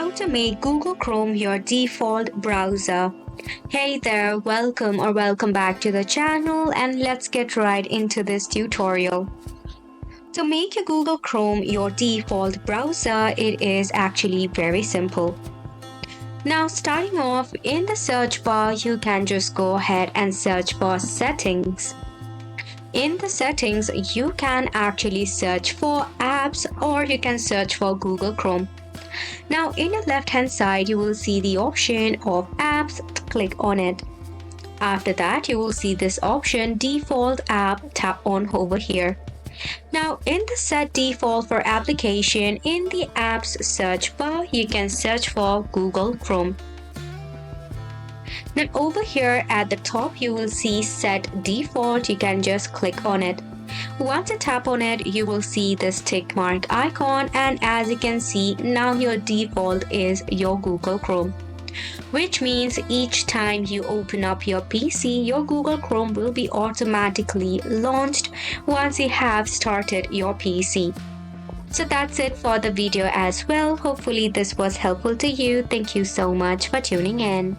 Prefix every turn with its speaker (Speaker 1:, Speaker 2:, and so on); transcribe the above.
Speaker 1: How to make Google Chrome your default browser. Hey there, welcome back to the channel, and let's get right into this tutorial. To make your Google Chrome your default browser, it is actually very simple. Now starting off, in the search bar, you can just go ahead and search for settings. In the settings, you can actually search for apps or you can search for Google Chrome. Now in the left hand side, you will see the option of apps. Click on it. After that, you will see this option default app. Tap on over here. Now in the set default for application, in the apps search bar, you can search for Google Chrome. Then over here at the top, you will see set default. You can just click on it. Once you tap on it, you will see this tick mark icon, and as you can see, now your default is your Google Chrome, which means each time you open up your PC, your Google Chrome will be automatically launched once you have started your PC. So that's it for the video as well. Hopefully this was helpful to you. Thank you so much for tuning in.